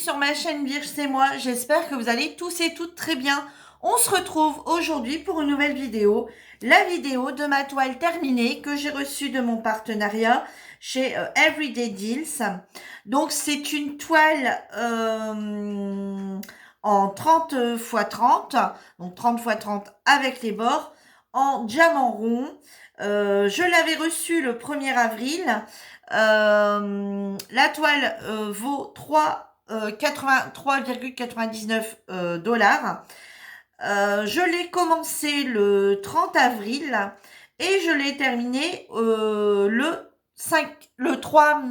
sur ma chaîne Virge, c'est moi. J'espère que vous allez tous et toutes très bien. On se retrouve aujourd'hui pour une nouvelle vidéo. La vidéo de ma toile terminée que j'ai reçue de mon partenariat chez Everyday Deals. Donc c'est une toile en 30 x 30. Donc 30 x 30 avec les bords en diamant rond. Je l'avais reçue le 1er avril. La toile vaut 3,99 dollars. Je l'ai commencé le 30 avril et je l'ai terminé le 3,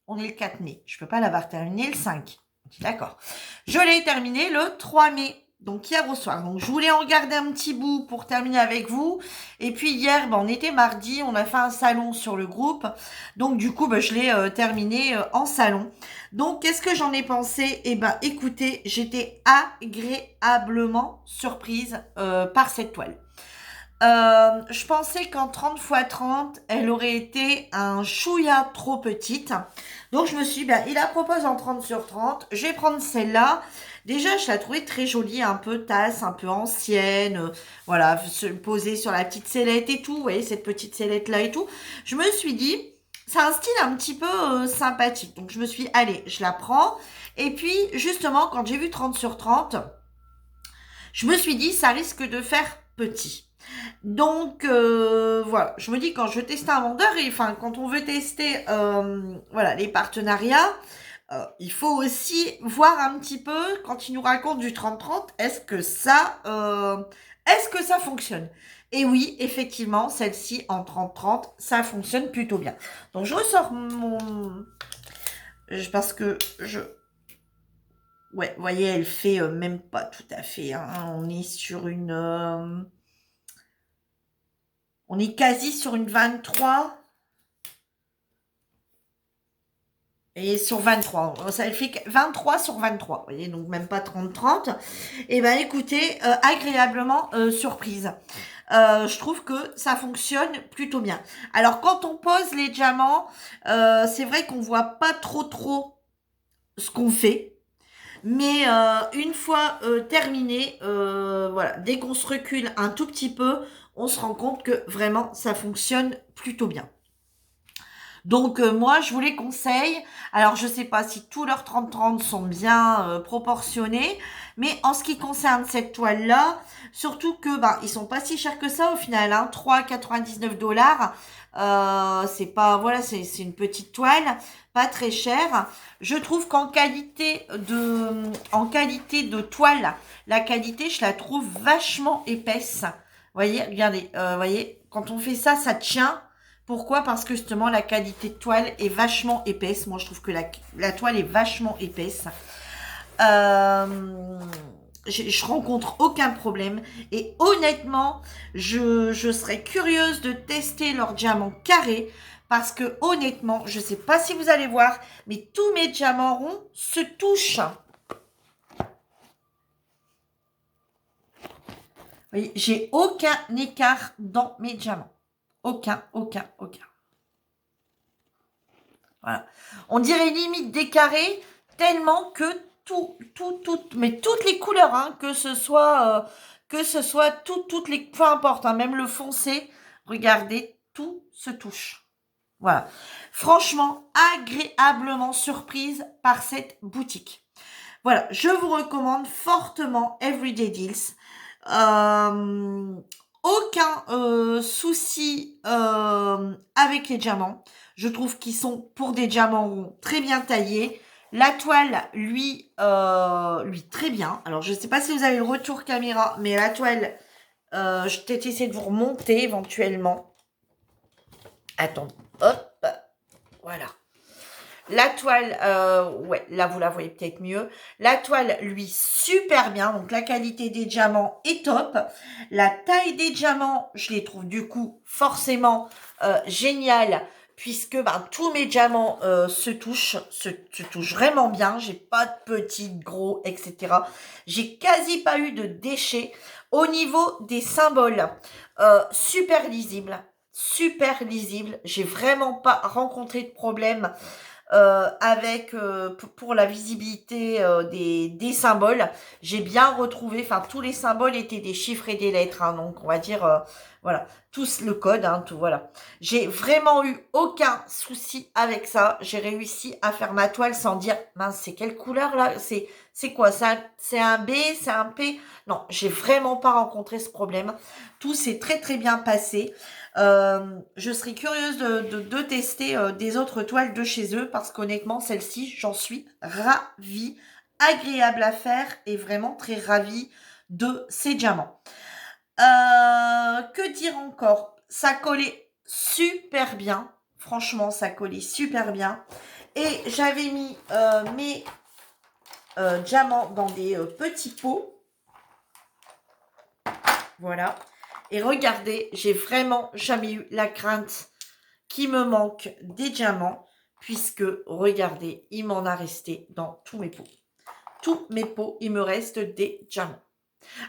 on est le 4 mai. Je peux pas l'avoir terminé le 5. D'accord. Je l'ai terminé le 3 mai. Donc hier au soir. Donc je voulais en garder un petit bout pour terminer avec vous. Et puis hier, on était mardi, on a fait un salon sur le groupe. Donc du coup, je l'ai terminé en salon. Donc qu'est-ce que j'en ai pensé? Écoutez, j'étais agréablement surprise par cette toile. Je pensais qu'en 30 x 30, elle aurait été un chouïa trop petite. Donc je me suis dit, il la propose en 30 sur 30. Je vais prendre celle-là. Déjà, je la trouvais très jolie, un peu tasse, un peu ancienne. Voilà, se poser sur la petite sellette et tout. Vous voyez, cette petite sellette-là et tout. Je me suis dit, c'est un style un petit peu sympathique. Donc je me suis dit, allez, je la prends. Et puis, justement, quand j'ai vu 30 sur 30, je me suis dit, ça risque de faire petit. Donc voilà, je me dis quand je veux tester un vendeur, quand on veut tester les partenariats, il faut aussi voir un petit peu quand il nous raconte du 30-30, est-ce que ça fonctionne? Et oui, effectivement, celle-ci en 30-30, ça fonctionne plutôt bien. Donc je ressors parce que ouais, vous voyez, elle fait même pas tout à fait, hein. On est sur on est quasi sur une 23. Et sur 23. Ça fait 23 sur 23. Vous voyez, donc même pas 30-30. Et écoutez, agréablement surprise. Je trouve que ça fonctionne plutôt bien. Alors, quand on pose les diamants, c'est vrai qu'on voit pas trop ce qu'on fait. Mais une fois terminé, dès qu'on se recule un tout petit peu, on se rend compte que vraiment ça fonctionne plutôt bien. Donc moi je vous les conseille. Alors je sais pas si tous leurs 30-30 sont bien proportionnés, mais en ce qui concerne cette toile là, surtout que ils sont pas si chers que ça au final, hein, 3,99 dollars. C'est pas c'est une petite toile, pas très chère. Je trouve qu'en qualité de toile, la qualité je la trouve vachement épaisse. Voyez, regardez, voyez, quand on fait ça, ça tient. Pourquoi? Parce que justement la qualité de toile est vachement épaisse. Moi je trouve que la toile est vachement épaisse. Je rencontre aucun problème. Et honnêtement, je serais curieuse de tester leur diamant carré. Parce que honnêtement, je ne sais pas si vous allez voir, mais tous mes diamants ronds se touchent. Vous voyez, j'ai aucun écart dans mes diamants. Aucun. Voilà. On dirait limite des carrés, tellement que mais toutes les couleurs, hein, que ce soit toutes les, peu importe, hein, même le foncé, regardez, tout se touche. Voilà. Franchement, agréablement surprise par cette boutique. Voilà, je vous recommande fortement Everyday Deals. Aucun souci avec les diamants. Je trouve qu'ils sont pour des diamants ronds très bien taillés. La toile, lui très bien. Alors, je ne sais pas si vous avez le retour caméra, mais la toile, je vais peut-être essayer de vous remonter éventuellement. Attendez, hop, voilà. La toile, là vous la voyez peut-être mieux. La toile, lui, super bien. Donc la qualité des diamants est top. La taille des diamants, je les trouve du coup forcément géniale. Puisque tous mes diamants se touchent vraiment bien. J'ai pas de petits, gros, etc. J'ai quasi pas eu de déchets. Au niveau des symboles, super lisible. Super lisible. J'ai vraiment pas rencontré de problème avec pour la visibilité des symboles. J'ai bien retrouvé, enfin tous les symboles étaient des chiffres et des lettres, hein, donc on va dire voilà, tous le code, hein, tout voilà. J'ai vraiment eu aucun souci avec ça. J'ai réussi à faire ma toile sans dire mince, c'est quelle couleur là? C'est quoi? C'est un B, c'est un P? Non, j'ai vraiment pas rencontré ce problème. Tout s'est très très bien passé. Je serais curieuse de tester des autres toiles de chez eux parce qu'honnêtement, celle-ci, j'en suis ravie, agréable à faire et vraiment très ravie de ces diamants. Que dire encore? Ça collait super bien. Franchement, ça collait super bien. Et j'avais mis mes diamants dans des petits pots. Voilà. Et regardez, j'ai vraiment jamais eu la crainte qu'il me manque des diamants, puisque, regardez, il m'en a resté dans tous mes pots. Tous mes pots, il me reste des diamants.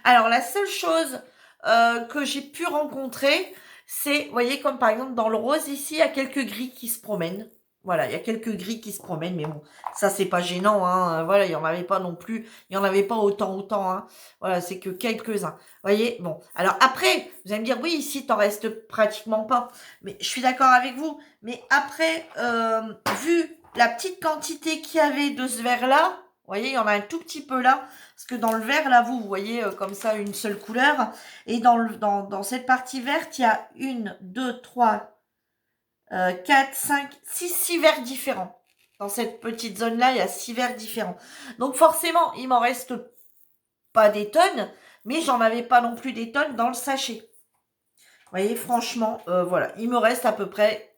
Alors, la seule chose que j'ai pu rencontrer, c'est, vous voyez, comme par exemple dans le rose ici, il y a quelques gris qui se promènent. Voilà, il y a quelques gris qui se promènent, mais bon, ça c'est pas gênant, hein. Voilà, il y en avait pas non plus, il y en avait pas autant, hein. Voilà, c'est que quelques-uns. Vous voyez, bon. Alors après, vous allez me dire, oui, ici t'en restes pratiquement pas. Mais je suis d'accord avec vous. Mais après, vu la petite quantité qu'il y avait de ce verre-là, vous voyez, il y en a un tout petit peu là. Parce que dans le vert, là, vous voyez comme ça une seule couleur. Et dans cette partie verte, il y a 1, 2, 3, 4, 5, 6 verres différents. Dans cette petite zone-là, il y a 6 verres différents. Donc forcément, il m'en reste pas des tonnes, mais j'en avais pas non plus des tonnes dans le sachet. Vous voyez, franchement, voilà, il me reste à peu près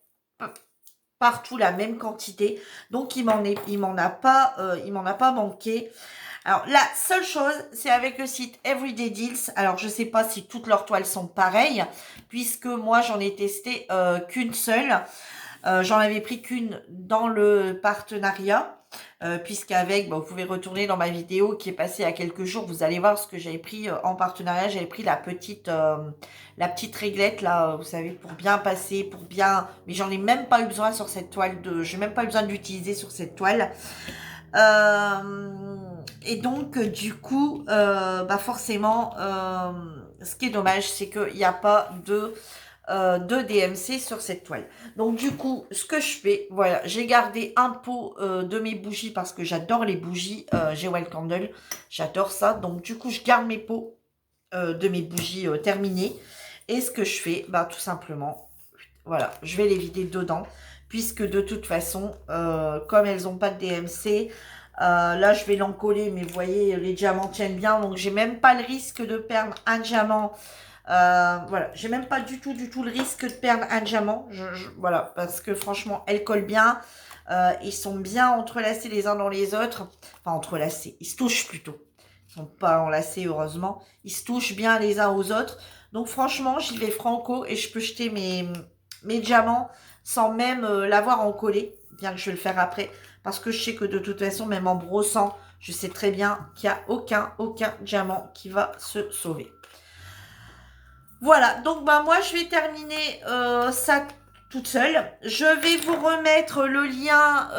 partout la même quantité. Donc, il m'en a pas manqué. Alors, la seule chose, c'est avec le site Everyday Deals. Alors, je sais pas si toutes leurs toiles sont pareilles, puisque moi, j'en ai testé qu'une seule. J'en avais pris qu'une dans le partenariat, puisqu'avec, vous pouvez retourner dans ma vidéo qui est passée il y a quelques jours. Vous allez voir ce que j'avais pris en partenariat. J'avais pris la petite réglette, là, vous savez, pour bien passer, pour bien... Mais j'en ai même pas eu besoin sur cette toile j'ai même pas eu besoin d'utiliser sur cette toile. Et donc, du coup, forcément, ce qui est dommage, c'est qu'il n'y a pas de DMC sur cette toile. Donc, du coup, ce que je fais, voilà, j'ai gardé un pot de mes bougies parce que j'adore les bougies Jewel Candle. J'adore ça. Donc, du coup, je garde mes pots de mes bougies terminées. Et ce que je fais, tout simplement, voilà, je vais les vider dedans. Puisque de toute façon, comme elles n'ont pas de DMC, là je vais l'encoller, mais vous voyez, les diamants tiennent bien, donc j'ai même pas le risque de perdre un diamant. Voilà, j'ai même pas du tout le risque de perdre un diamant. Voilà, parce que franchement, elles collent bien. Ils sont bien entrelacés les uns dans les autres. Enfin, entrelacés, ils se touchent plutôt. Ils sont pas enlacés, heureusement. Ils se touchent bien les uns aux autres. Donc franchement, j'y vais franco et je peux jeter mes diamants sans même l'avoir encollé, bien que je vais le faire après, parce que je sais que de toute façon, même en brossant, je sais très bien qu'il n'y a aucun diamant qui va se sauver. Voilà, donc moi je vais terminer ça toute seule. Je vais vous remettre le lien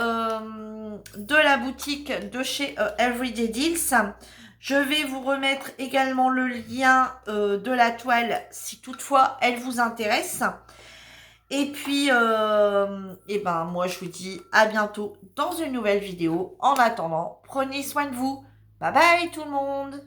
de la boutique de chez Everyday Deals. Je vais vous remettre également le lien de la toile si toutefois elle vous intéresse. Et puis, moi, je vous dis à bientôt dans une nouvelle vidéo. En attendant, prenez soin de vous. Bye bye tout le monde!